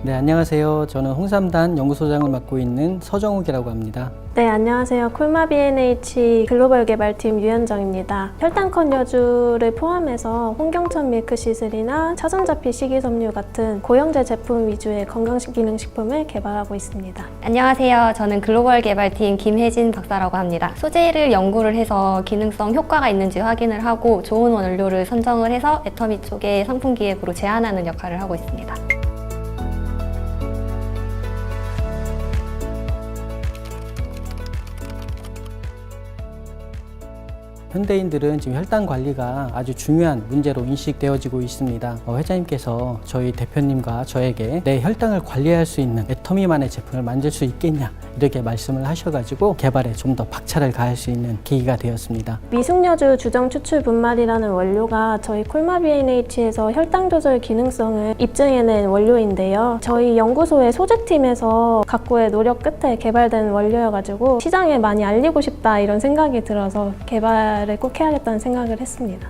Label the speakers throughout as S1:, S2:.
S1: 네, 안녕하세요. 저는 홍삼단 연구소장을 맡고 있는 서정욱이라고 합니다.
S2: 네, 안녕하세요. 콜마 B&H 글로벌 개발팀 유현정입니다. 혈당컨 여주를 포함해서 홍경천 밀크시슬이나 차전자피 식이섬유 같은 고영제 제품 위주의 건강기능식품을 개발하고 있습니다.
S3: 안녕하세요. 저는 글로벌 개발팀 김혜진 박사라고 합니다. 소재를 연구를 해서 기능성 효과가 있는지 확인을 하고 좋은 원료를 선정을 해서 애터미 쪽에 상품 기획으로 제안하는 역할을 하고 있습니다.
S1: 현대인들은 지금 혈당 관리가 아주 중요한 문제로 인식되어지고 있습니다. 회장님께서 저희 대표님과 저에게 내 혈당을 관리할 수 있는 애터미만의 제품을 만들 수 있겠냐 이렇게 말씀을 하셔가지고 개발에 좀 더 박차를 가할 수 있는 계기가 되었습니다.
S2: 미숙여주 주정 추출 분말이라는 원료가 저희 콜마 B&H에서 혈당 조절 기능성을 입증해낸 원료인데요. 저희 연구소의 소재팀에서 각고의 노력 끝에 개발된 원료여가지고 시장에 많이 알리고 싶다 이런 생각이 들어서 개발을 꼭 해야겠다는 생각을 했습니다.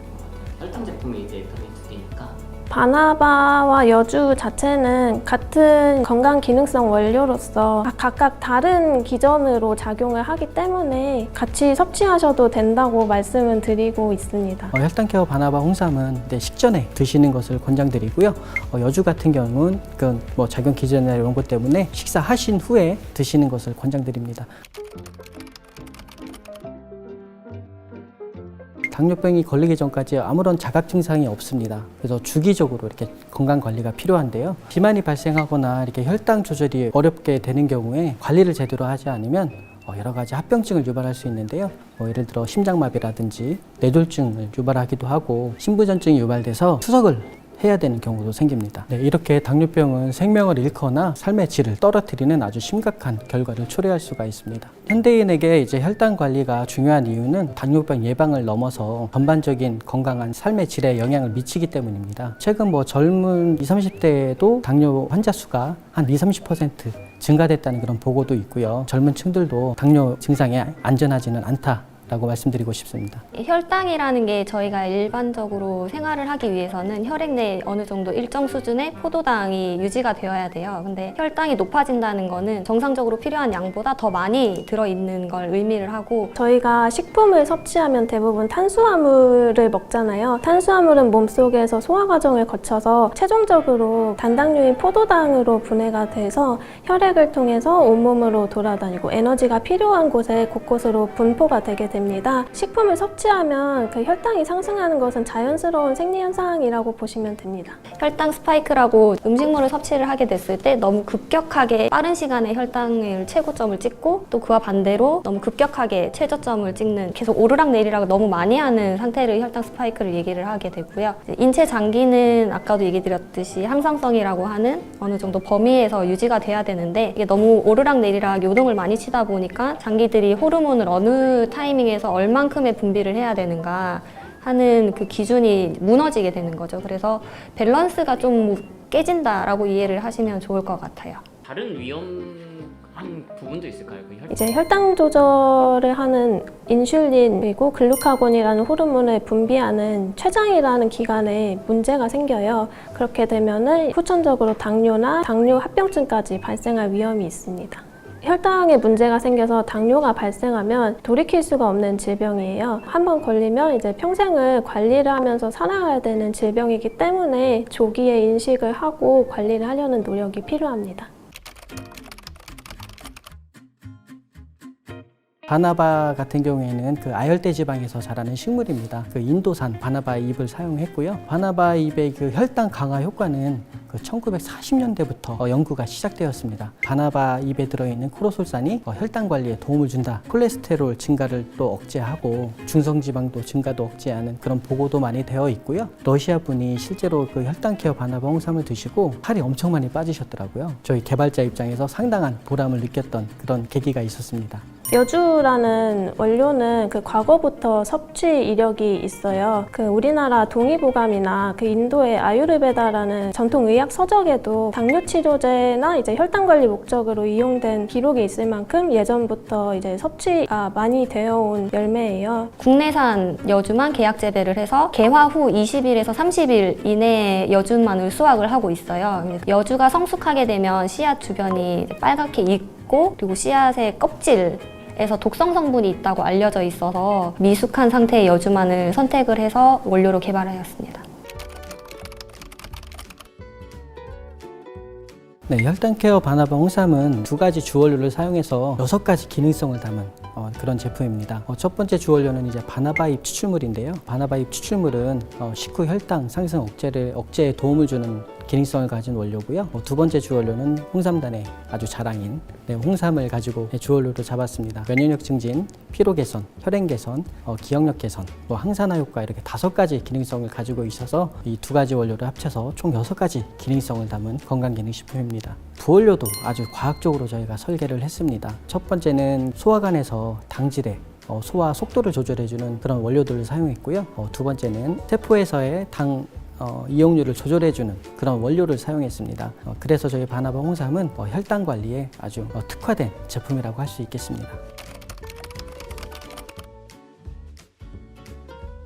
S4: 혈당 제품이 이제 애터미 두 개니까
S2: 바나바와 여주 자체는 같은 건강 기능성 원료로서 각각 다른 기전으로 작용을 하기 때문에 같이 섭취하셔도 된다고 말씀을 드리고 있습니다.
S1: 혈당케어 바나바 홍삼은 식전에 드시는 것을 권장드리고요. 여주 같은 경우는 작용 기전이나 이런 것 때문에 식사하신 후에 드시는 것을 권장드립니다. 당뇨병이 걸리기 전까지 아무런 자각 증상이 없습니다. 그래서 주기적으로 이렇게 건강 관리가 필요한데요. 비만이 발생하거나 이렇게 혈당 조절이 어렵게 되는 경우에 관리를 제대로 하지 않으면 여러 가지 합병증을 유발할 수 있는데요. 예를 들어 심장마비라든지 뇌졸중을 유발하기도 하고 심부전증이 유발돼서 투석을 해야 되는 경우도 생깁니다. 이렇게 당뇨병은 생명을 잃거나 삶의 질을 떨어뜨리는 아주 심각한 결과를 초래할 수가 있습니다. 현대인에게 이제 혈당 관리가 중요한 이유는 당뇨병 예방을 넘어서 전반적인 건강한 삶의 질에 영향을 미치기 때문입니다. 최근 젊은 20, 30대에도 당뇨 환자 수가 한 20, 30% 증가됐다는 그런 보고도 있고요. 젊은 층들도 당뇨 증상이 안전하지는 않다 라고 말씀드리고 싶습니다.
S3: 혈당이라는 게 저희가 일반적으로 생활을 하기 위해서는 혈액 내에 어느 정도 일정 수준의 포도당이 유지가 되어야 돼요. 근데 혈당이 높아진다는 거는 정상적으로 필요한 양보다 더 많이 들어있는 걸 의미를 하고,
S2: 저희가 식품을 섭취하면 대부분 탄수화물을 먹잖아요. 탄수화물은 몸속에서 소화 과정을 거쳐서 최종적으로 단당류인 포도당으로 분해가 돼서 혈액을 통해서 온몸으로 돌아다니고 에너지가 필요한 곳에 곳곳으로 분포가 되게 됩니다. 식품을 섭취하면 그 혈당이 상승하는 것은 자연스러운 생리현상이라고 보시면 됩니다.
S3: 혈당 스파이크라고 음식물을 섭취를 하게 됐을 때 너무 급격하게 빠른 시간에 혈당을 최고점을 찍고 또 그와 반대로 너무 급격하게 최저점을 찍는, 계속 오르락내리락을 너무 많이 하는 상태를 혈당 스파이크를 얘기를 하게 되고요. 인체 장기는 아까도 얘기 드렸듯이 항상성이라고 하는 어느 정도 범위에서 유지가 돼야 되는데, 이게 너무 오르락내리락 요동을 많이 치다 보니까 장기들이 호르몬을 어느 타이밍에서 얼만큼의 분비를 해야 되는가 하는 그 기준이 무너지게 되는 거죠. 그래서 밸런스가 좀 깨진다라고 이해를 하시면 좋을 것 같아요.
S4: 다른 위험한 부분도 있을까요?
S2: 이제 혈당 조절을 하는 인슐린 그리고 글루카곤이라는 호르몬을 분비하는 췌장이라는 기관에 문제가 생겨요. 그렇게 되면은 후천적으로 당뇨나 당뇨 합병증까지 발생할 위험이 있습니다. 혈당에 문제가 생겨서 당뇨가 발생하면 돌이킬 수가 없는 질병이에요. 한번 걸리면 이제 평생을 관리를 하면서 살아가야 되는 질병이기 때문에 조기에 인식을 하고 관리를 하려는 노력이 필요합니다.
S1: 바나바 같은 경우에는 그 아열대 지방에서 자라는 식물입니다. 그 인도산 바나바 잎을 사용했고요. 바나바 잎의 그 혈당 강화 효과는 그 1940년대부터 연구가 시작되었습니다. 바나바 잎에 들어있는 크로솔산이 혈당 관리에 도움을 준다. 콜레스테롤 증가를 또 억제하고 중성지방도 증가도 억제하는 그런 보고도 많이 되어 있고요. 러시아 분이 실제로 그 혈당 케어 바나바 홍삼을 드시고 살이 엄청 많이 빠지셨더라고요. 저희 개발자 입장에서 상당한 보람을 느꼈던 그런 계기가 있었습니다.
S2: 여주라는 원료는 그 과거부터 섭취 이력이 있어요. 그 우리나라 동의보감이나 그 인도의 아유르베다라는 전통 의학 서적에도 당뇨 치료제나 이제 혈당 관리 목적으로 이용된 기록이 있을 만큼 예전부터 이제 섭취가 많이 되어 온 열매예요.
S3: 국내산 여주만 계약 재배를 해서 개화 후 20일에서 30일 이내에 여주만을 수확을 하고 있어요. 그래서 여주가 성숙하게 되면 씨앗 주변이 빨갛게 익고 그리고 씨앗의 껍질에서 독성 성분이 있다고 알려져 있어서 미숙한 상태의 여주만을 선택을 해서 원료로 개발하였습니다.
S1: 네, 혈당케어 바나바 홍삼은 2가지 주원료를 사용해서 6가지 기능성을 담은 그런 제품입니다. 첫 번째 주원료는 이제 바나바잎 추출물인데요. 바나바잎 추출물은 식후 혈당 상승 억제에 도움을 주는 기능성을 가진 원료고요. 두 번째 주원료는 홍삼단의 아주 자랑인 홍삼을 가지고 주원료로 잡았습니다. 면역력 증진, 피로 개선, 혈행 개선, 기억력 개선, 또 항산화 효과 이렇게 5가지 기능성을 가지고 있어서 이 2가지 원료를 합쳐서 총 6가지 기능성을 담은 건강기능식품입니다. 부원료도 아주 과학적으로 저희가 설계를 했습니다. 첫 번째는 소화관에서 당질에 소화 속도를 조절해주는 그런 원료들을 사용했고요. 두 번째는 세포에서의 당 이용률을 조절해주는 그런 원료를 사용했습니다. 그래서 저희 바나바 홍삼은 혈당 관리에 아주 특화된 제품이라고 할 수 있겠습니다.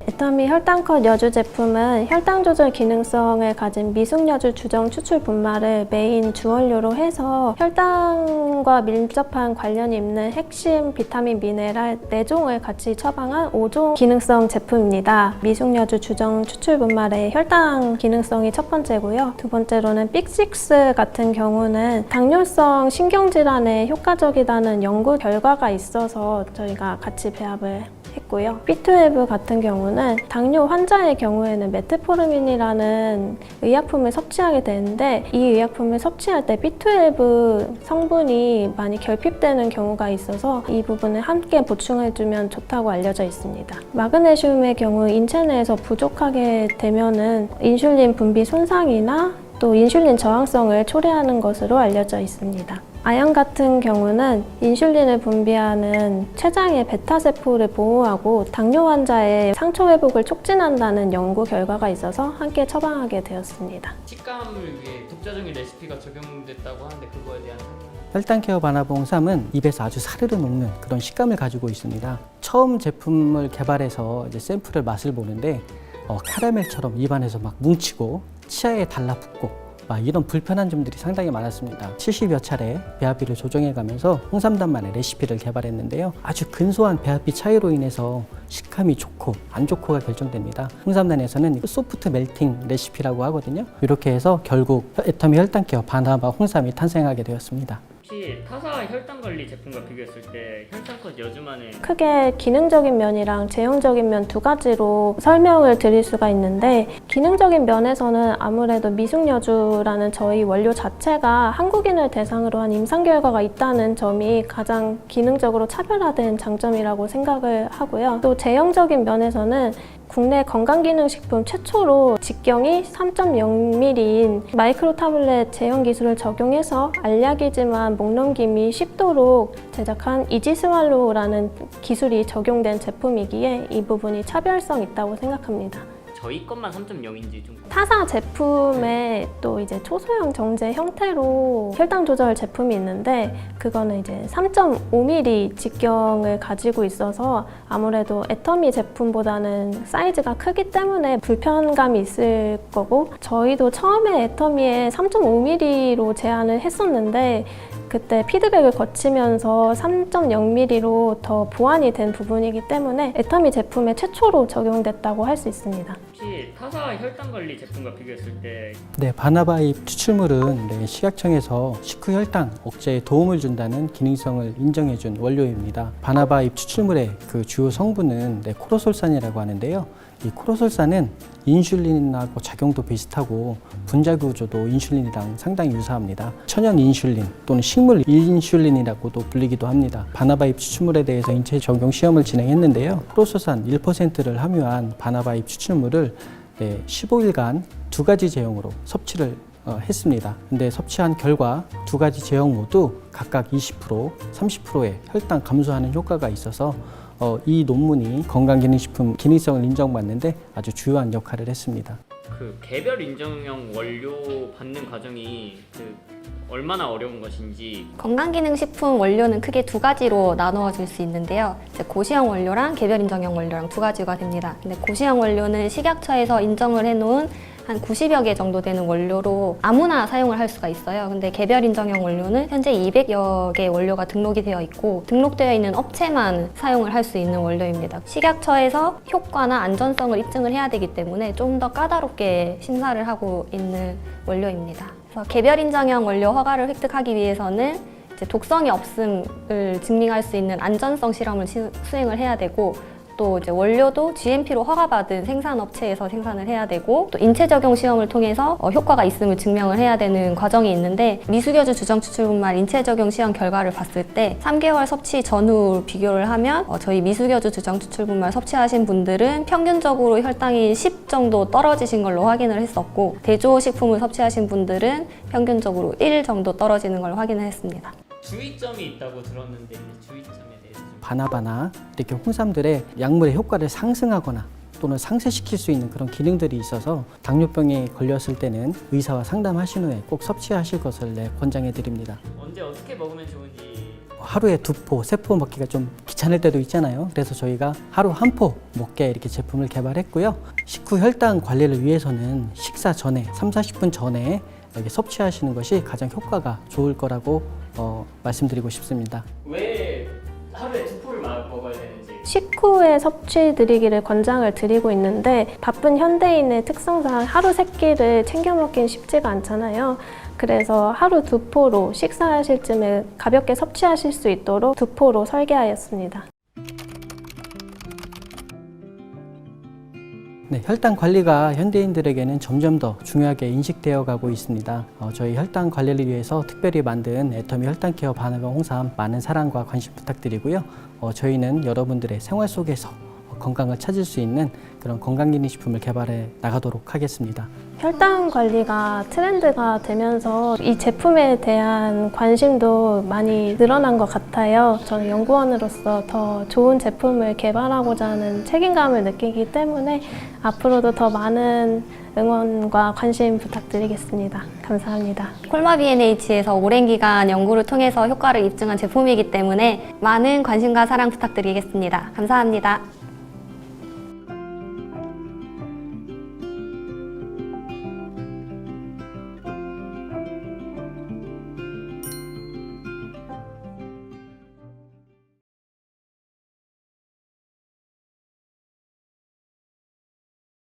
S2: 애터미 혈당컷 여주 제품은 혈당 조절 기능성을 가진 미숙여주 주정 추출 분말을 메인 주원료로 해서 혈당과 밀접한 관련이 있는 핵심 비타민, 미네랄 4종을 같이 처방한 5종 기능성 제품입니다. 미숙여주 주정 추출 분말의 혈당 기능성이 첫 번째고요. 두 번째로는 빅6 같은 경우는 당뇨성 신경질환에 효과적이라는 연구 결과가 있어서 저희가 같이 배합을 했고요. B12 같은 경우는 당뇨 환자의 경우에는 메트포르민이라는 의약품을 섭취하게 되는데 이 의약품을 섭취할 때 B12 성분이 많이 결핍되는 경우가 있어서 이 부분을 함께 보충해주면 좋다고 알려져 있습니다. 마그네슘의 경우 인체 내에서 부족하게 되면은 인슐린 분비 손상이나 또 인슐린 저항성을 초래하는 것으로 알려져 있습니다. 아연 같은 경우는 인슐린을 분비하는 췌장의 베타세포를 보호하고 당뇨 환자의 상처 회복을 촉진한다는 연구 결과가 있어서 함께 처방하게 되었습니다.
S4: 식감을 위해 독자적인 레시피가 적용됐다고 하는데 그거에 대한 설명.
S1: 혈당케어 바나바 홍삼은 입에서 아주 사르르 녹는 그런 식감을 가지고 있습니다. 처음 제품을 개발해서 이제 샘플을 맛을 보는데 카라멜처럼 입안에서 막 뭉치고 치아에 달라붙고 이런 불편한 점들이 상당히 많았습니다. 70여 차례 배합비를 조정해가면서 홍삼단만의 레시피를 개발했는데요. 아주 근소한 배합비 차이로 인해서 식감이 좋고 안 좋고가 결정됩니다. 홍삼단에서는 소프트 멜팅 레시피라고 하거든요. 이렇게 해서 결국 애터미 혈당케어 바나바 홍삼이 탄생하게 되었습니다.
S4: 혹시 타사 혈당 관리 제품과 비교했을 때 혈당컷 여주만의
S2: 크게 기능적인 면이랑 제형적인 면 2가지로 설명을 드릴 수가 있는데 기능적인 면에서는 아무래도 미숙여주라는 저희 원료 자체가 한국인을 대상으로 한 임상 결과가 있다는 점이 가장 기능적으로 차별화된 장점이라고 생각을 하고요. 또 제형적인 면에서는 국내 건강기능식품 최초로 직경이 3.0mm인 마이크로 타블렛 제형 기술을 적용해서 알약이지만 목넘김이 쉽도록 제작한 이지스왈로우라는 기술이 적용된 제품이기에 이 부분이 차별성 있다고 생각합니다.
S4: 저희 것만 3.0인지 좀
S2: 타사 제품에 또 이제 초소형 정제 형태로 혈당 조절 제품이 있는데 그거는 이제 3.5mm 직경을 가지고 있어서 아무래도 애터미 제품보다는 사이즈가 크기 때문에 불편감이 있을 거고 저희도 처음에 애터미에 3.5mm로 제안을 했었는데 그때 피드백을 거치면서 3.0mm로 더 보완이 된 부분이기 때문에 애터미 제품에 최초로 적용됐다고 할 수 있습니다.
S4: 혹시 타사 혈당 관리 제품과 비교했을 때
S1: 네, 바나바잎 추출물은 식약청에서 식후 혈당 억제에 도움을 준다는 기능성을 인정해준 원료입니다. 바나바잎 추출물의 그 주요 성분은 코로솔산이라고 하는데요. 이 코로솔산은 인슐린하고 작용도 비슷하고 분자 구조도 인슐린이랑 상당히 유사합니다. 천연 인슐린 또는 식물 인슐린이라고도 불리기도 합니다. 바나바잎 추출물에 대해서 인체 적용 시험을 진행했는데요. 코로솔산 1%를 함유한 바나바잎 추출물을 15일간 2가지 제형으로 섭취를 했습니다. 근데 섭취한 결과 두 가지 제형 모두 각각 20%, 30%의 혈당 감소하는 효과가 있어서 이 논문이 건강기능식품 기능성을 인정받는데 아주 주요한 역할을 했습니다.
S4: 그 개별 인정형 원료 받는 과정이 얼마나 어려운 것인지.
S3: 건강기능식품 원료는 크게 두 가지로 나누어질 수 있는데요. 이제 고시형 원료랑 개별 인정형 원료랑 두 가지가 됩니다. 근데 고시형 원료는 식약처에서 인정을 해놓은 한 90여 개 정도 되는 원료로 아무나 사용을 할 수가 있어요. 근데 개별 인정형 원료는 현재 200여 개 원료가 등록이 되어 있고 등록되어 있는 업체만 사용을 할 수 있는 원료입니다. 식약처에서 효과나 안전성을 입증을 해야 되기 때문에 좀 더 까다롭게 심사를 하고 있는 원료입니다. 그래서 개별 인정형 원료 허가를 획득하기 위해서는 이제 독성이 없음을 증명할 수 있는 안전성 실험을 수행을 해야 되고 또 이제 원료도 GMP로 허가받은 생산업체에서 생산을 해야 되고 또 인체 적용 시험을 통해서 효과가 있음을 증명을 해야 되는 과정이 있는데 미숙여주 주정 추출분말 인체 적용 시험 결과를 봤을 때 3개월 섭취 전후 비교를 하면 저희 미숙여주 주정 추출분말 섭취하신 분들은 평균적으로 혈당이 10 정도 떨어지신 걸로 확인을 했었고 대조식품을 섭취하신 분들은 평균적으로 1 정도 떨어지는 걸 확인을 했습니다.
S4: 주의점이 있다고 들었는데 주의점에 대해서 좀.
S1: 바나바나 이렇게 홍삼들의 약물의 효과를 상승하거나 또는 상쇄시킬 수 있는 그런 기능들이 있어서 당뇨병에 걸렸을 때는 의사와 상담하신 후에 꼭 섭취하실 것을 권장해 드립니다.
S4: 언제 어떻게 먹으면 좋은지.
S1: 하루에 2포, 3포 먹기가 좀 귀찮을 때도 있잖아요. 그래서 저희가 하루 1포 먹게 이렇게 제품을 개발했고요. 식후 혈당 관리를 위해서는 식사 전에 30-40분 전에 이렇게 섭취하시는 것이 가장 효과가 좋을 거라고 말씀드리고 싶습니다.
S4: 왜 하루에 2포를 먹어야 되는지.
S2: 식후에 섭취 드리기를 권장을 드리고 있는데 바쁜 현대인의 특성상 하루 3끼를 챙겨 먹긴 쉽지가 않잖아요. 그래서 하루 2포로 식사하실 쯤에 가볍게 섭취하실 수 있도록 2포로 설계하였습니다.
S1: 네, 혈당 관리가 현대인들에게는 점점 더 중요하게 인식되어 가고 있습니다. 저희 혈당 관리를 위해서 특별히 만든 애터미 혈당케어 바나나 홍삼 많은 사랑과 관심 부탁드리고요. 저희는 여러분들의 생활 속에서 건강을 찾을 수 있는 그런 건강기능식품을 개발해 나가도록 하겠습니다.
S2: 혈당 관리가 트렌드가 되면서 이 제품에 대한 관심도 많이 늘어난 것 같아요. 저는 연구원으로서 더 좋은 제품을 개발하고자 하는 책임감을 느끼기 때문에 앞으로도 더 많은 응원과 관심 부탁드리겠습니다. 감사합니다.
S3: 콜마 B&H에서 오랜 기간 연구를 통해서 효과를 입증한 제품이기 때문에 많은 관심과 사랑 부탁드리겠습니다. 감사합니다.